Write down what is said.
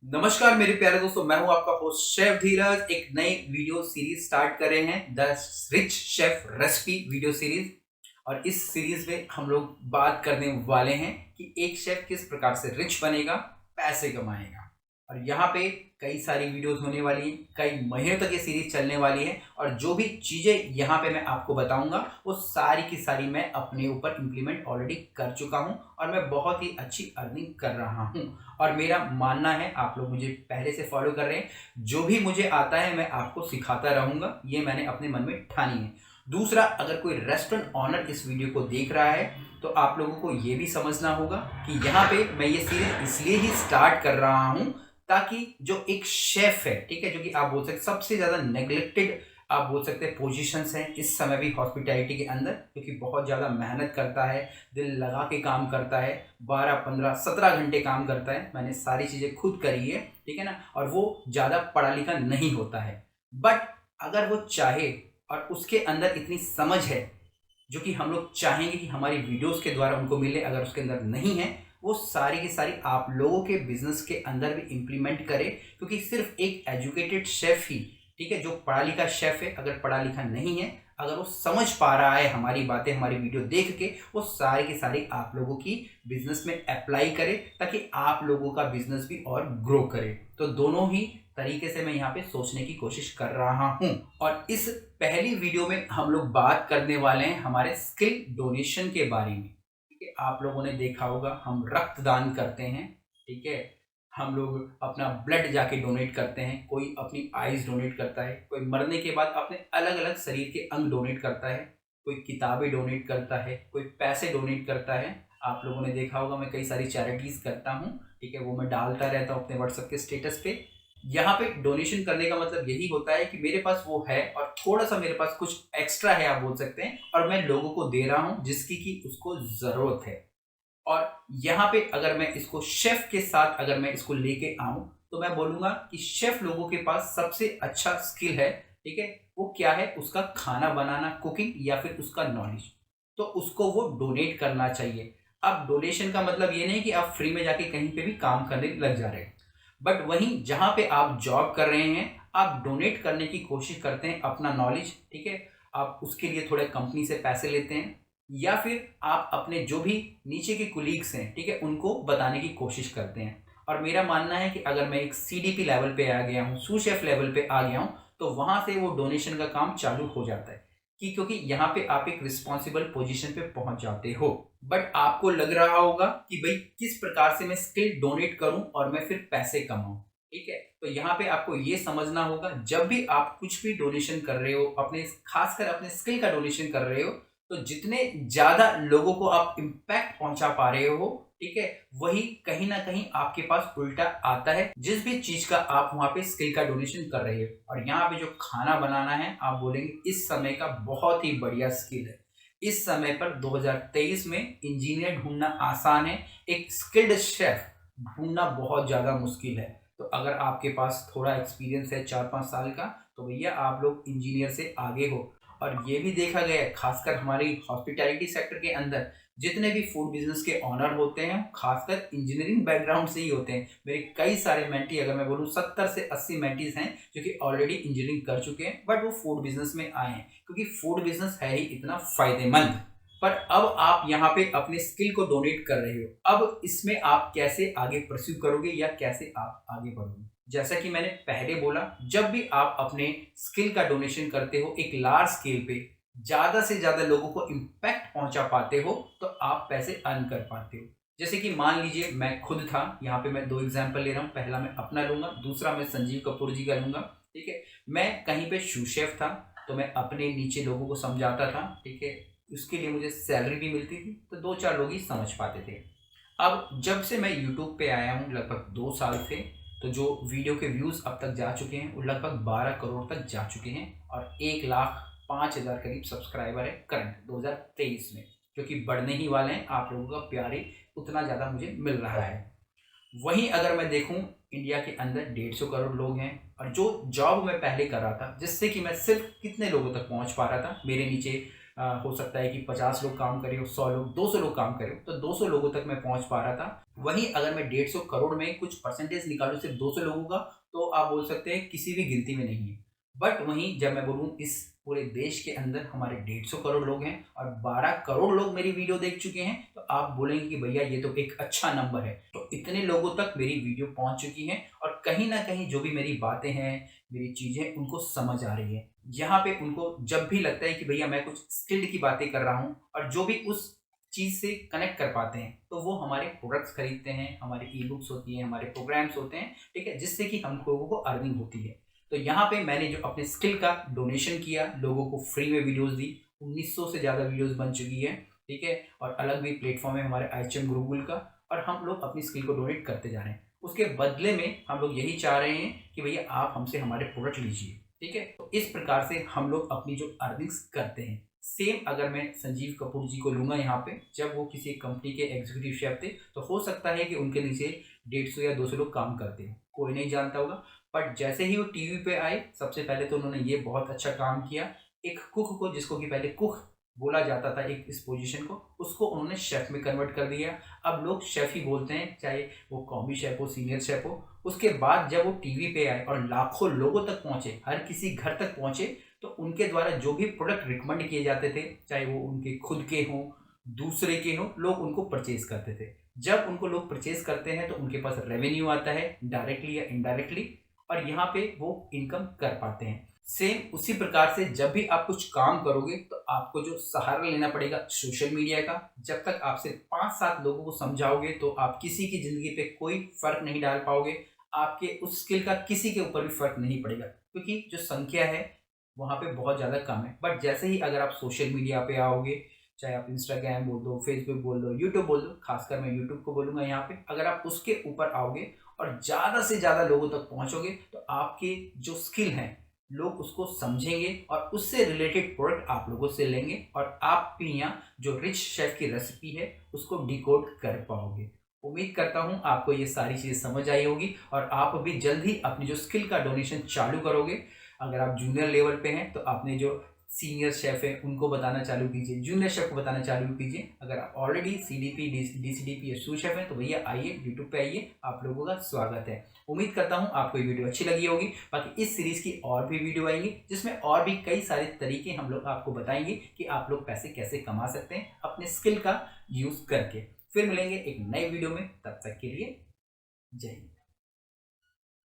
नमस्कार मेरे प्यारे दोस्तों, मैं हूं आपका होस्ट शेफ धीरज। एक नई वीडियो सीरीज स्टार्ट कर रहे हैं, the rich chef recipe video series. और इस सीरीज में हम लोग बात करने वाले हैं कि एक शेफ किस प्रकार से रिच बनेगा, पैसे कमाएगा। और यहाँ पे कई सारी वीडियोस होने वाली हैं, कई महीनों तक ये सीरीज चलने वाली है। और जो भी चीज़ें यहाँ पे मैं आपको बताऊंगा वो सारी की सारी मैं अपने ऊपर इम्प्लीमेंट ऑलरेडी कर चुका हूँ और मैं बहुत ही अच्छी अर्निंग कर रहा हूँ। और मेरा मानना है, आप लोग मुझे पहले से फॉलो कर रहे हैं, जो भी मुझे आता है मैं आपको सिखाता रहूँगा, ये मैंने अपने मन में ठानी है। दूसरा, अगर कोई रेस्टोरेंट ऑनर इस वीडियो को देख रहा है तो आप लोगों को ये भी समझना होगा कि यहाँ पे मैं ये सीरीज इसलिए ही स्टार्ट कर रहा हूँ ताकि जो एक शेफ है, ठीक है, जो कि आप बोल सकते सबसे ज़्यादा नेग्लेक्टेड आप बोल सकते हैं पोजीशंस हैं इस समय भी हॉस्पिटैलिटी के अंदर, क्योंकि बहुत ज़्यादा मेहनत करता है, दिल लगा के काम करता है, 12 15 17 घंटे काम करता है। मैंने सारी चीज़ें खुद करी है, ठीक है ना। और वो ज़्यादा पढ़ा लिखा नहीं होता है, बट अगर वो चाहे और उसके अंदर इतनी समझ है जो कि हम लोग चाहेंगे कि हमारी वीडियोस के द्वारा उनको मिले, अगर उसके अंदर नहीं है, वो सारी की सारी आप लोगों के बिजनेस के अंदर भी इम्प्लीमेंट करे। क्योंकि सिर्फ एक एजुकेटेड शेफ ही, ठीक है, जो पढ़ा लिखा शेफ है, अगर पढ़ा लिखा नहीं है, अगर वो समझ पा रहा है हमारी बातें, हमारी वीडियो देख के, वो सारी की सारी आप लोगों की बिजनेस में अप्लाई करे ताकि आप लोगों का बिजनेस भी और ग्रो करे। तो दोनों ही तरीके से मैं यहाँ पे सोचने की कोशिश कर रहा हूँ। और इस पहली वीडियो में हम लोग बात करने वाले हैं हमारे स्किल डोनेशन के बारे में। ठीक है, आप लोगों ने देखा होगा हम रक्तदान करते हैं, ठीक है, हम लोग अपना ब्लड जाके डोनेट करते हैं, कोई अपनी आइज डोनेट करता है, कोई मरने के बाद अपने अलग अलग शरीर के अंग डोनेट करता है, कोई किताबें डोनेट करता है, कोई पैसे डोनेट करता है। आप लोगों ने देखा होगा मैं कई सारी चैरिटीज़ करता हूँ, ठीक है, वो मैं डालता रहता हूँ अपने व्हाट्सएप के स्टेटस पे। यहाँ पे डोनेशन करने का मतलब यही होता है कि मेरे पास वो है और थोड़ा सा मेरे पास कुछ एक्स्ट्रा है, आप बोल सकते हैं, और मैं लोगों को दे रहा हूँ जिसकी कि उसको ज़रूरत है। और यहाँ पे अगर मैं इसको शेफ के साथ अगर मैं इसको लेके आऊं तो मैं बोलूंगा कि शेफ लोगों के पास सबसे अच्छा स्किल है, ठीक है, वो क्या है, उसका खाना बनाना, कुकिंग, या फिर उसका नॉलेज। तो उसको वो डोनेट करना चाहिए। अब डोनेशन का मतलब ये नहीं कि आप फ्री में जाके कहीं पे भी काम करने लग जा रहे हैं, बट वहीं जहाँ पे आप जॉब कर रहे हैं, आप डोनेट करने की कोशिश करते हैं अपना नॉलेज, ठीक है, आप उसके लिए थोड़े कंपनी से पैसे लेते हैं, या फिर आप अपने जो भी नीचे के कुलीग्स हैं, ठीक है, उनको बताने की कोशिश करते हैं। और मेरा मानना है कि अगर मैं एक सीडीपी लेवल पे आ गया हूँ, सू शेफ लेवल पे आ गया हूँ, तो वहाँ से वो डोनेशन का काम चालू हो जाता है कि क्योंकि यहाँ पे आप एक रिस्पॉन्सिबल पोजीशन पे पहुंच जाते हो। बट आपको लग रहा होगा कि भाई किस प्रकार से मैं स्किल डोनेट करूं और मैं फिर पैसे कमाऊं, ठीक है। तो यहाँ पे आपको ये समझना होगा, जब भी आप कुछ भी डोनेशन कर रहे हो, अपने खासकर अपने स्किल का डोनेशन कर रहे हो, तो जितने ज्यादा लोगों को आप इम्पैक्ट पहुंचा पा रहे हो, ठीक है, वही कहीं ना कहीं आपके पास उल्टा आता है जिस भी चीज का आप वहां पे स्किल का डोनेशन कर रहे हो। और यहाँ पे जो खाना बनाना है, आप बोलेंगे इस समय का बहुत ही बढ़िया स्किल है। इस समय पर 2023 में इंजीनियर ढूंढना आसान है, एक स्किल्ड शेफ ढूंढना बहुत ज्यादा मुश्किल है। तो अगर आपके पास थोड़ा एक्सपीरियंस है 4-5 साल का, तो भैया आप लोग इंजीनियर से आगे हो। और ये भी देखा गया है, खासकर हमारी हॉस्पिटैलिटी सेक्टर के अंदर जितने भी फूड बिजनेस के ऑनर होते हैं, खासकर इंजीनियरिंग बैकग्राउंड से ही होते हैं। मेरे कई सारे मेंटी, अगर मैं बोलूँ 70 से 80 मेंटीज हैं जो कि ऑलरेडी इंजीनियरिंग कर चुके हैं, बट वो फूड बिजनेस में आए हैं क्योंकि फूड बिजनेस है ही इतना फायदेमंद। पर अब आप यहाँ पे अपने स्किल को डोनेट कर रहे हो, अब इसमें आप कैसे आगे परस्यू करोगे या कैसे आप आगे बढ़ोगे। जैसा कि मैंने पहले बोला, जब भी आप अपने स्किल का डोनेशन करते हो एक लार्ज स्केल पे, ज्यादा से ज्यादा लोगों को इम्पैक्ट पहुंचा पाते हो, तो आप पैसे अर्न कर पाते हो। जैसे कि मान लीजिए मैं खुद था, यहाँ पे मैं 2 एग्जांपल ले रहा हूँ, पहला मैं अपना लूंगा, दूसरा मैं संजीव कपूर जी का लूंगा, ठीक है। मैं कहीं पे शू शेफ था, तो मैं अपने नीचे लोगों को समझाता था, ठीक है, उसके लिए मुझे सैलरी भी मिलती थी, तो 2-4 लोग ही समझ पाते थे। अब जब से मैं यूट्यूब पे आया हूँ लगभग 2 साल से, तो जो वीडियो के व्यूज़ अब तक जा चुके हैं वो लगभग 12 करोड़ तक जा चुके हैं, और 1,05,000 करीब सब्सक्राइबर है करंट 2023 में, जो कि बढ़ने ही वाले हैं। आप लोगों का प्यार ही उतना ज़्यादा मुझे मिल रहा है। वहीं अगर मैं देखूं, इंडिया के अंदर 150 करोड़ लोग हैं, और जो जॉब मैं पहले कर रहा था जिससे कि मैं सिर्फ कितने लोगों तक पहुंच पा रहा था, मेरे नीचे हो सकता है कि 50 लोग काम करे हो, 100 लोग, 200 लोग काम करे हो, तो 200 लोगों तक मैं पहुंच पा रहा था। वहीं अगर मैं 150 करोड़ में कुछ परसेंटेज निकालूं सिर्फ 200 लोगों का, तो आप बोल सकते हैं किसी भी गिनती में नहीं है। बट वहीं जब मैं बोलूं इस पूरे देश के अंदर हमारे 150 करोड़ लोग हैं और 12 करोड़ लोग मेरी वीडियो देख चुके हैं, तो आप बोलेंगे कि भैया ये तो एक अच्छा नंबर है। तो इतने लोगों तक मेरी वीडियो पहुंच चुकी है और कहीं ना कहीं जो भी मेरी बातें हैं, मेरी चीजें उनको समझ आ रही है। यहाँ पे उनको जब भी लगता है कि भैया मैं कुछ स्किल्ड की बातें कर रहा हूँ और जो भी उस चीज से कनेक्ट कर पाते हैं, तो वो हमारे प्रोडक्ट्स खरीदते हैं, हमारे ई बुक्स होती हैं, हमारे प्रोग्राम्स होते हैं, ठीक है, जिससे कि हम लोगों को अर्निंग होती है। तो यहाँ पे मैंने जो अपने स्किल का डोनेशन किया, लोगों को फ्री में वीडियोस दी, 1900 से ज़्यादा वीडियोस बन चुकी है, ठीक है। और अलग भी प्लेटफॉर्म है हमारे IHM गुरुकुल का, और हम लोग अपनी स्किल को डोनेट करते जा रहे हैं। उसके बदले में हम लोग यही चाह रहे हैं कि भैया आप हमसे हमारे प्रोडक्ट लीजिए, ठीक है। तो इस प्रकार से हम लोग अपनी जो अर्निंग्स करते हैं। सेम अगर मैं संजीव कपूर जी को लूँगा यहाँ पे, जब वो किसी कंपनी के एग्जीक्यूटिव शेफ थे, तो हो सकता है कि उनके नीचे 150 या 200 लोग काम करते हैं, कोई नहीं जानता होगा। बट जैसे ही वो टीवी पे आए, सबसे पहले तो उन्होंने ये बहुत अच्छा काम किया, एक कुक को, जिसको कि पहले कुक बोला जाता था एक इस पोजीशन को, उसको उन्होंने शेफ में कन्वर्ट कर दिया। अब लोग शेफ ही बोलते हैं, चाहे वो कॉमी शेफ हो, सीनियर शेफ हो। उसके बाद जब वो टीवी पे आए और लाखों लोगों तक पहुंचे, हर किसी घर तक पहुंचे, तो उनके द्वारा जो भी प्रोडक्ट रिकमेंड किए जाते थे, चाहे वो उनके खुद के हों, दूसरे के हों, लोग उनको परचेज करते थे। जब उनको लोग परचेज करते हैं तो उनके पास रेवेन्यू आता है, डायरेक्टली या इनडायरेक्टली, और यहाँ पे वो इनकम कर पाते हैं। सेम उसी प्रकार से जब भी आप कुछ काम करोगे, तो आपको जो सहारा लेना पड़ेगा सोशल मीडिया का। जब तक आप सिर्फ 5-7 लोगों को समझाओगे, तो आप किसी की जिंदगी पे कोई फर्क नहीं डाल पाओगे, आपके उस स्किल का किसी के ऊपर भी फर्क नहीं पड़ेगा, क्योंकि जो संख्या है वहाँ पे बहुत ज़्यादा कम है। बट जैसे ही अगर आप सोशल मीडिया पे आओगे, चाहे आप इंस्टाग्राम बोल दो, फेसबुक बोल दो, यूट्यूब बोल दो, खासकर मैं यूट्यूब को बोलूँगा यहाँ पे, अगर आप उसके ऊपर आओगे और ज़्यादा से ज़्यादा लोगों तक पहुँचोगे, तो आपके जो स्किल हैं लोग उसको समझेंगे और उससे रिलेटेड प्रोडक्ट आप लोगों से लेंगे, और आप भी यहाँ जो रिच शेफ की रेसिपी है उसको डिकोड कर पाओगे। उम्मीद करता हूँ आपको ये सारी चीज़ें समझ आई होगी और आप भी जल्द ही अपनी जो स्किल का डोनेशन चालू करोगे। अगर आप जूनियर लेवल पे हैं, तो आपने जो सीनियर शेफ है उनको बताना चालू कीजिए, जूनियर शेफ को बताना चालू कीजिए। अगर आप ऑलरेडी CDP, DCDP या सू शेफ हैं, तो भैया आइए, यूट्यूब पे आइए, आप लोगों का स्वागत है। उम्मीद करता हूँ आपको ये वीडियो अच्छी लगी होगी। बाकी इस सीरीज की और भी वीडियो आएंगी, जिसमें और भी कई सारे तरीके हम लोग आपको बताएंगे कि आप लोग पैसे कैसे कमा सकते हैं अपने स्किल का यूज करके। फिर मिलेंगे एक नए वीडियो में, तब तक के लिए जय हिंद।